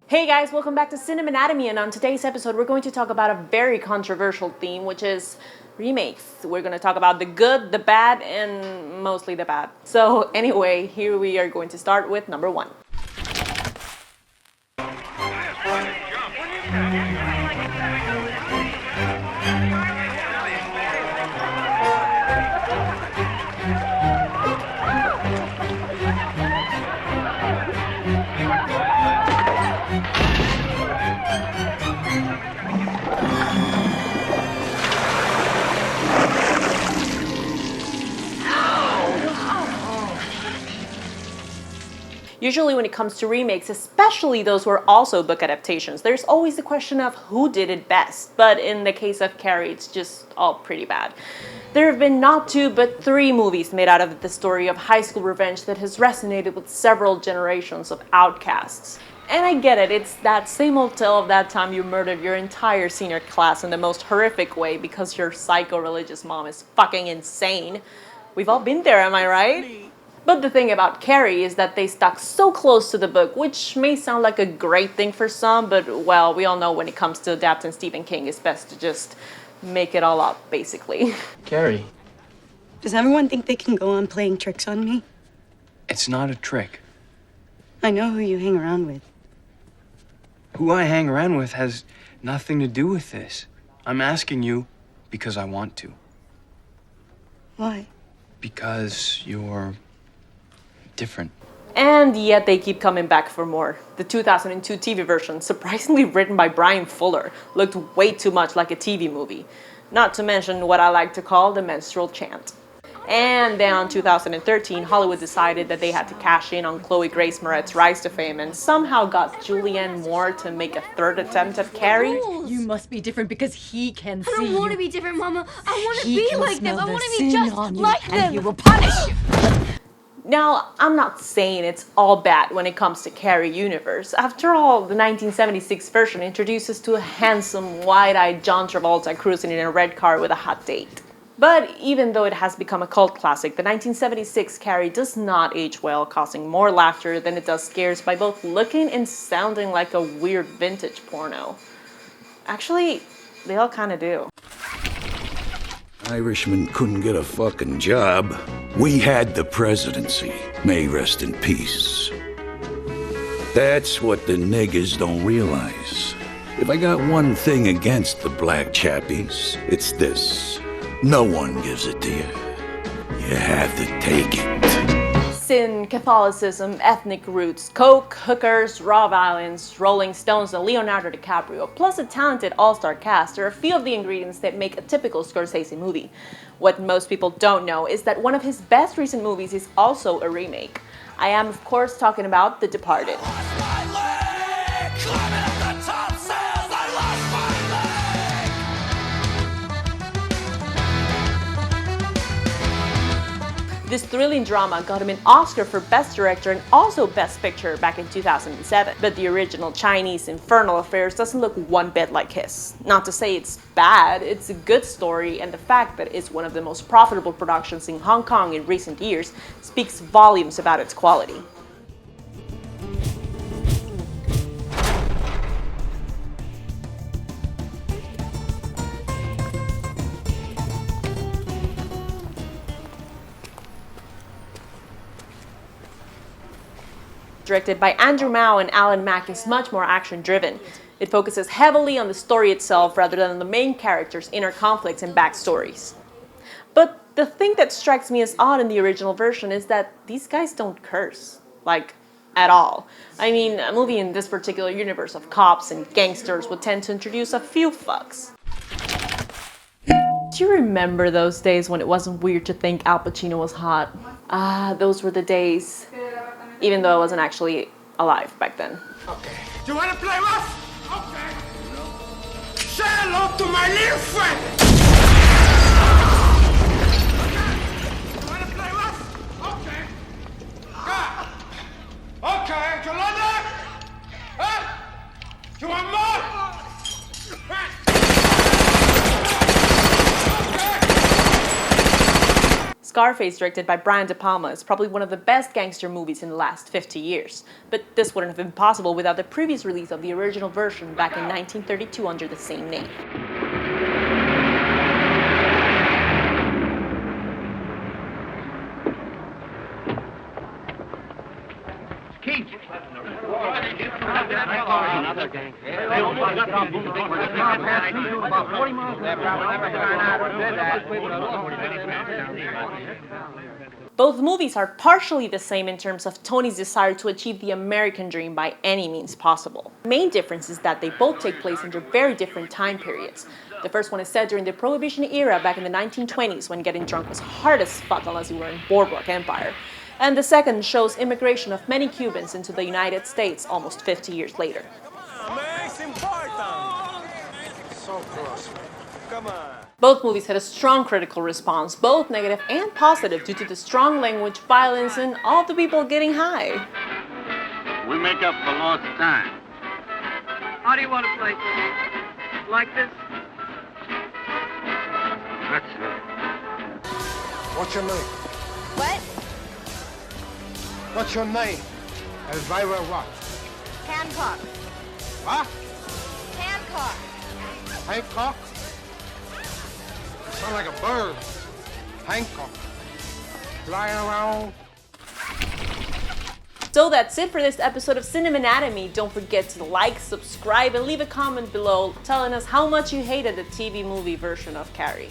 Hey guys, welcome back to Cinemanatomy, and on today's episode we're going to talk about a very controversial theme, which is remakes. We're going to talk about the good, the bad, and mostly the bad. So anyway, here we are going to start with number 1. Usually when it comes to remakes, especially those who are also book adaptations, there's always the question of who did it best. But in the case of Carrie, it's just all pretty bad. There have been not 2, but 3 movies made out of the story of high school revenge that has resonated with several generations of outcasts. And I get it, it's that same old tale of that time you murdered your entire senior class in the most horrific way because your psycho-religious mom is fucking insane. We've all been there, am I right? But the thing about Carrie is that they stuck so close to the book, which may sound like a great thing for some, but well, we all know when it comes to adapting Stephen King, it's best to just make it all up, basically. Carrie. Does everyone think they can go on playing tricks on me? It's not a trick. I know who you hang around with. Who I hang around with has nothing to do with this. I'm asking you because I want to. Why? Because you're different. And yet they keep coming back for more. The 2002 TV version, surprisingly written by Brian Fuller, looked way too much like a TV movie. Not to mention what I like to call the menstrual chant. And then in 2013, Hollywood decided that they had to cash in on Chloe Grace Moretz's rise to fame and somehow got Julianne Moore to make a 3rd attempt at Carrie. You must be different because he can see you. I don't want to be different, Mama. I want to He be can like them. smell I the want to sin be just on you, like and them. he will punish you. Now, I'm not saying it's all bad when it comes to Carrie universe. After all, the 1976 version introduces to a handsome, wide-eyed John Travolta cruising in a red car with a hot date. But even though it has become a cult classic, the 1976 Carrie does not age well, causing more laughter than it does scares by both looking and sounding like a weird vintage porno. Actually, they all kind of do. Irishman couldn't get a fucking job. We had the presidency. May rest in peace. That's what the niggas don't realize. If I got one thing against the black chappies, it's this. No one gives it to you. You have to take it. Sin, Catholicism, ethnic roots, coke, hookers, raw violence, Rolling Stones, and Leonardo DiCaprio, plus a talented all-star cast are a few of the ingredients that make a typical Scorsese movie. What most people don't know is that one of his best recent movies is also a remake. I am, of course, talking about The Departed. This thrilling drama got him an Oscar for Best Director and also Best Picture back in 2007. But the original Chinese Infernal Affairs doesn't look one bit like his. Not to say it's bad, it's a good story, and the fact that it's one of the most profitable productions in Hong Kong in recent years speaks volumes about its quality. Directed by Andrew Mao and Alan Mack, is much more action-driven. It focuses heavily on the story itself rather than on the main characters' inner conflicts and backstories. But the thing that strikes me as odd in the original version is that these guys don't curse. Like, at all. I mean, a movie in this particular universe of cops and gangsters would tend to introduce a few fucks. Do you remember those days when it wasn't weird to think Al Pacino was hot? Ah, those were the days. Even though I wasn't actually alive back then. Okay. Do you want to play rough? Okay. Say hello to my little friend. You want to play rough? Okay. Good. Okay. You like that? Huh? You want more? Scarface, directed by Brian De Palma, is probably one of the best gangster movies in the last 50 years. But this wouldn't have been possible without the previous release of the original version back in 1932 under the same name. Both movies are partially the same in terms of Tony's desire to achieve the American dream by any means possible. The main difference is that they both take place under very different time periods. The first one is set during the Prohibition era back in the 1920s, when getting drunk was hard as fuck unless you were in Boardwalk Empire. And the second shows immigration of many Cubans into the United States almost 50 years later. Both movies had a strong critical response, both negative and positive, due to the strong language, violence, and all the people getting high. We make up for lost time. How do you want to play? Like this? That's it. What's your name? What? What's your name? Elvira what? Hancock. What? Hancock. Hancock? You sound like a bird. Hancock. Flying around. So that's it for this episode of Cinemanatomy. Don't forget to like, subscribe, and leave a comment below telling us how much you hated the TV movie version of Carrie.